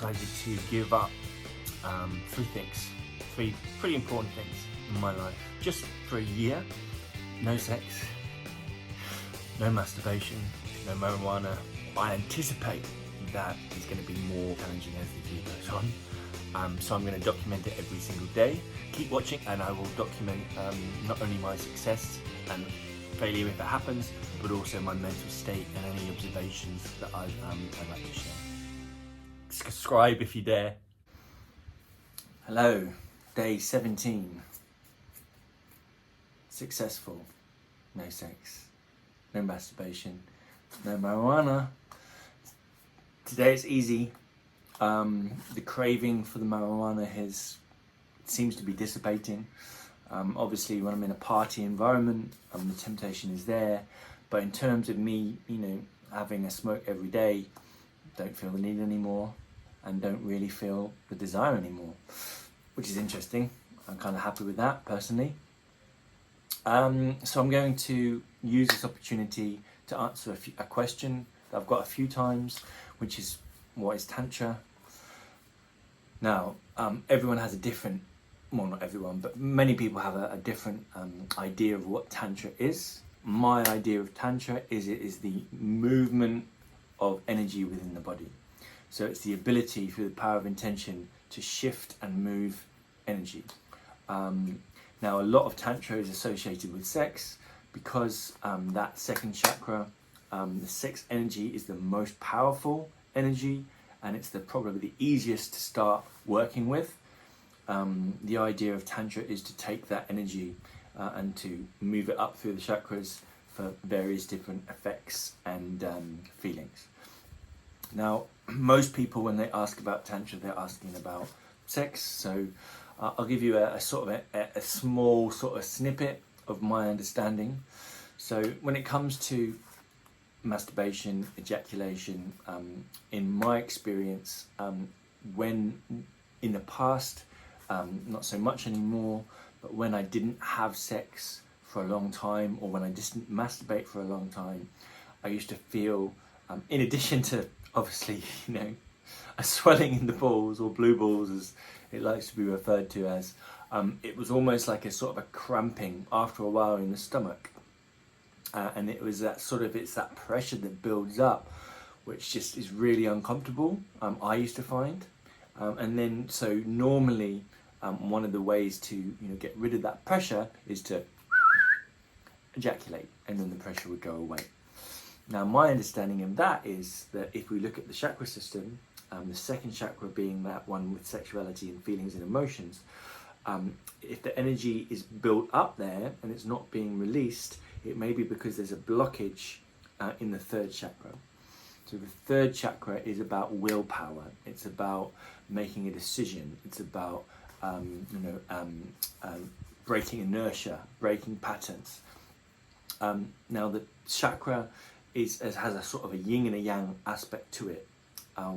decided to give up three pretty important things in my life. Just for a year, no sex, no masturbation, no marijuana. I anticipate that is going to be more challenging as the year goes on. So I'm going to document it every single day. Keep watching and I will document not only my success and failure if it happens, but also my mental state and any observations that I'd like to share. Subscribe if you dare. Hello, day 17. Successful. No sex, no masturbation, no marijuana. Today it's easy. The craving for the marijuana seems to be dissipating. Obviously, when I'm in a party environment, the temptation is there. But in terms of me, having a smoke every day, don't feel the need anymore, and don't really feel the desire anymore, which is interesting. I'm kind of happy with that personally. So I'm going to use this opportunity to answer a question that I've got a few times, which is, what is Tantra? Now, everyone has a different, well, not everyone, but many people have a different idea of what Tantra is. My idea of Tantra is it is the movement of energy within the body. So it's the ability through the power of intention to shift and move energy. Now, a lot of Tantra is associated with sex because that second chakra, the sex energy, is the most powerful energy, and it's probably the easiest to start working with. The idea of Tantra is to take that energy and to move it up through the chakras for various different effects and feelings. Now, most people, when they ask about Tantra, they're asking about sex. So I'll give you a small sort of snippet of my understanding. So when it comes to masturbation, ejaculation, in my experience, when in the past, not so much anymore, but when I didn't have sex for a long time, or when I didn't masturbate for a long time, I used to feel, in addition to obviously, a swelling in the balls, or blue balls as it likes to be referred to as, it was almost like a sort of a cramping after a while in the stomach. And it was it's that pressure that builds up, which just is really uncomfortable, I used to find. And then, so normally, one of the ways to get rid of that pressure is to ejaculate, and then the pressure would go away. Now, my understanding of that is that if we look at the chakra system, the second chakra being that one with sexuality and feelings and emotions, if the energy is built up there and it's not being released, it may be because there's a blockage in the third chakra. So the third chakra is about willpower. It's about making a decision. It's about breaking inertia, breaking patterns. Now the chakra has a sort of a yin and a yang aspect to it,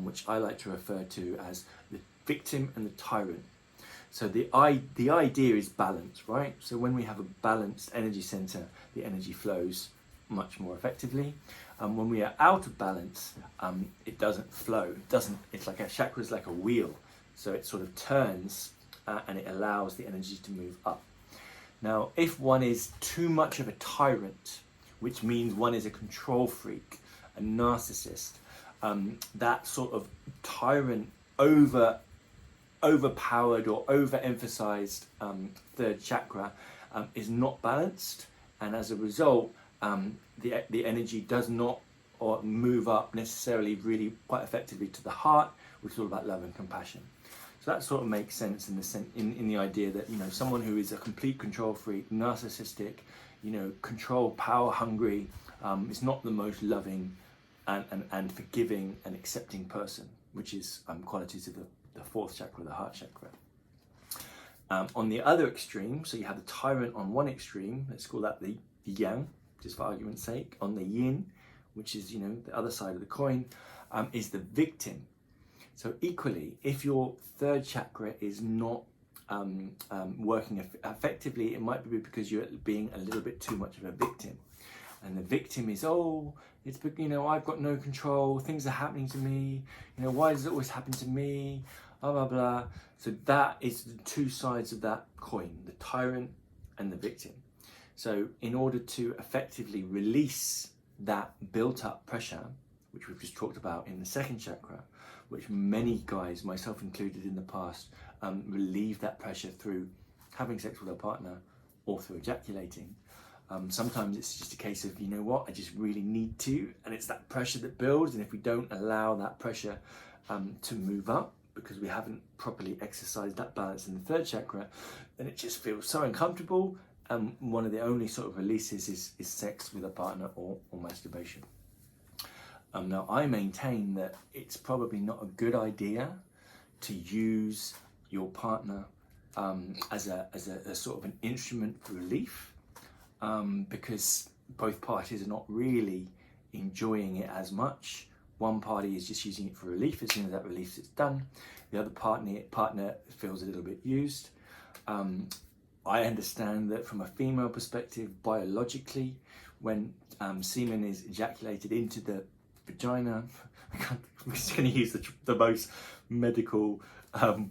which I like to refer to as the victim and the tyrant. So the idea is balance, right? So when we have a balanced energy center, the energy flows much more effectively. And when we are out of balance, it doesn't flow. It's like a chakra is like a wheel. So it sort of turns and it allows the energy to move up. Now, if one is too much of a tyrant, which means one is a control freak, a narcissist, that sort of tyrant overpowered or overemphasized third chakra is not balanced, and as a result, the energy does not or move up necessarily really quite effectively to the heart, which is all about love and compassion. So that sort of makes sense in the idea that someone who is a complete control freak, narcissistic, control, power hungry, is not the most loving and forgiving and accepting person, which is qualities of the fourth chakra, the heart chakra. On the other extreme, so you have the tyrant on one extreme, let's call that the yang, just for argument's sake. On the yin, which is the other side of the coin, is the victim. So equally, if your third chakra is not working effectively, it might be because you're being a little bit too much of a victim. And the victim is, oh, it's, you know, I've got no control, things are happening to me, you know, why does it always happen to me, blah, blah, blah. So that is the two sides of that coin, the tyrant and the victim. So in order to effectively release that built up pressure, which we've just talked about in the second chakra, which many guys, myself included in the past, relieve that pressure through having sex with a partner or through ejaculating. Sometimes it's just a case of, you know what, I just really need to, and it's that pressure that builds, and if we don't allow that pressure to move up because we haven't properly exercised that balance in the third chakra, then it just feels so uncomfortable, and one of the only sort of releases is sex with a partner or masturbation. Now I maintain that it's probably not a good idea to use your partner as a sort of an instrument for relief, because both parties are not really enjoying it as much. One party is just using it for relief. As soon as that relief is done, the other partner feels a little bit used. I understand that from a female perspective, biologically, when semen is ejaculated into the vagina, I'm just going to use the most medical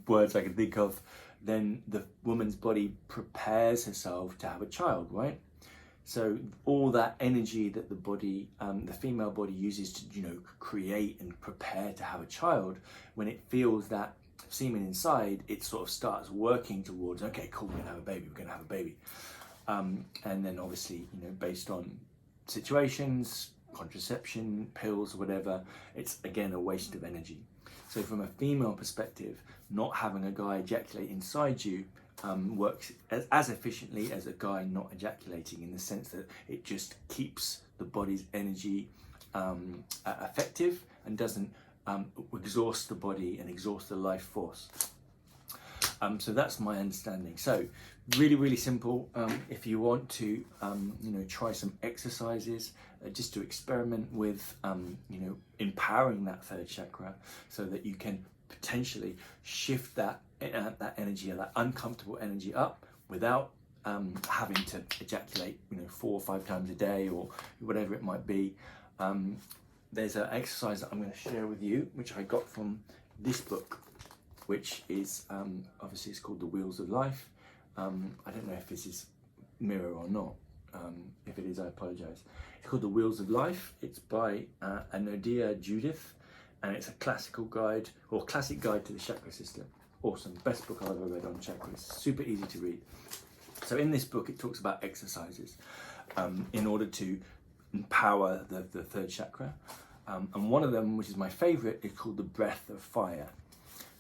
words I can think of, then the woman's body prepares herself to have a child, right? So all that energy that the body, the female body uses to, you know, create and prepare to have a child, when it feels that semen inside, it sort of starts working towards, okay, cool, we're gonna have a baby. And then obviously, you know, based on situations, contraception, pills, whatever, it's again a waste of energy. So from a female perspective, not having a guy ejaculate inside you works as efficiently as a guy not ejaculating, in the sense that it just keeps the body's energy effective and doesn't exhaust the body and exhaust the life force. So that's my understanding. So really, really simple. If you want to, you know, try some exercises just to experiment with, you know, empowering that third chakra, so that you can potentially shift that energy, or that uncomfortable energy up, without having to ejaculate, you know, 4 or 5 times a day or whatever it might be. There's an exercise that I'm going to share with you, which I got from this book, which is obviously it's called The Wheels of Life. I don't know if this is mirror or not. If it is, I apologize. It's called The Wheels of Life. It's by Anodia Judith, and it's a classic guide to the chakra system. Awesome, best book I've ever read on chakras. Super easy to read. So in this book, it talks about exercises in order to empower the third chakra. And one of them, which is my favorite, is called the breath of fire.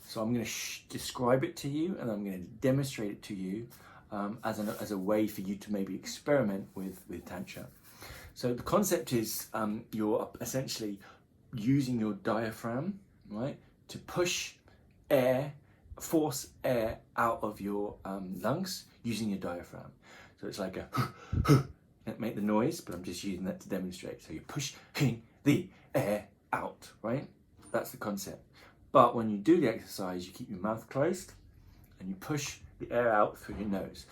So I'm going to describe it to you, and I'm going to demonstrate it to you as a way for you to maybe experiment with Tantra. So the concept is you're essentially using your diaphragm, right, to force air out of your lungs using your diaphragm. So it's like a don't make the noise, but I'm just using that to demonstrate. So you're pushing the air out, right? That's the concept. But when you do the exercise, you keep your mouth closed and you push the air out through your nose.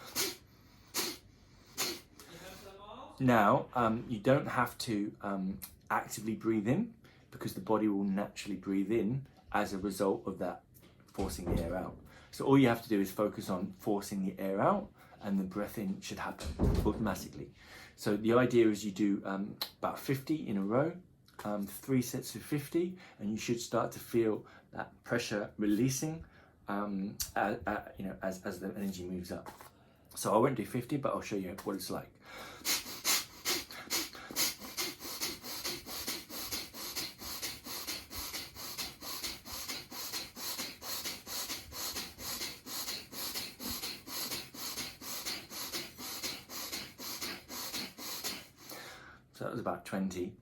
Now, you don't have to actively breathe in, because the body will naturally breathe in as a result of that forcing the air out. So all you have to do is focus on forcing the air out, and the breath in should happen automatically. So the idea is you do about 50 in a row, 3 sets of 50, and you should start to feel that pressure releasing, you know, as the energy moves up. So I won't do 50, but I'll show you what it's like. So that was about 20.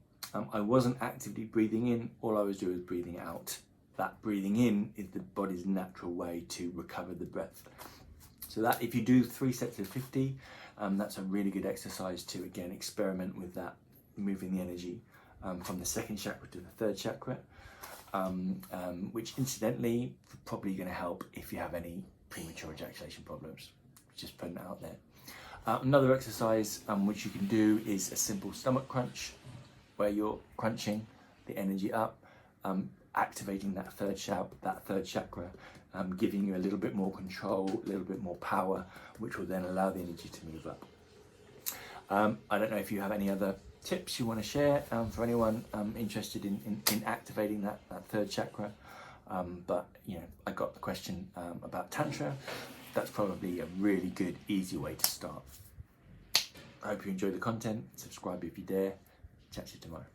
I wasn't actively breathing in, all I was doing was breathing out. That breathing in is the body's natural way to recover the breath. So that if you do 3 sets of 50, that's a really good exercise to, again, experiment with that, moving the energy from the second chakra to the third chakra, which incidentally probably going to help if you have any premature ejaculation problems. Just putting it out there. Another exercise which you can do is a simple stomach crunch, where you're crunching the energy up, activating that third chakra, giving you a little bit more control, a little bit more power, which will then allow the energy to move up. I don't know if you have any other tips you want to share for anyone interested in activating that third chakra, but I got the question about Tantra. That's probably a really good, easy way to start. I hope you enjoy the content. Subscribe if you dare. Chat to you tomorrow.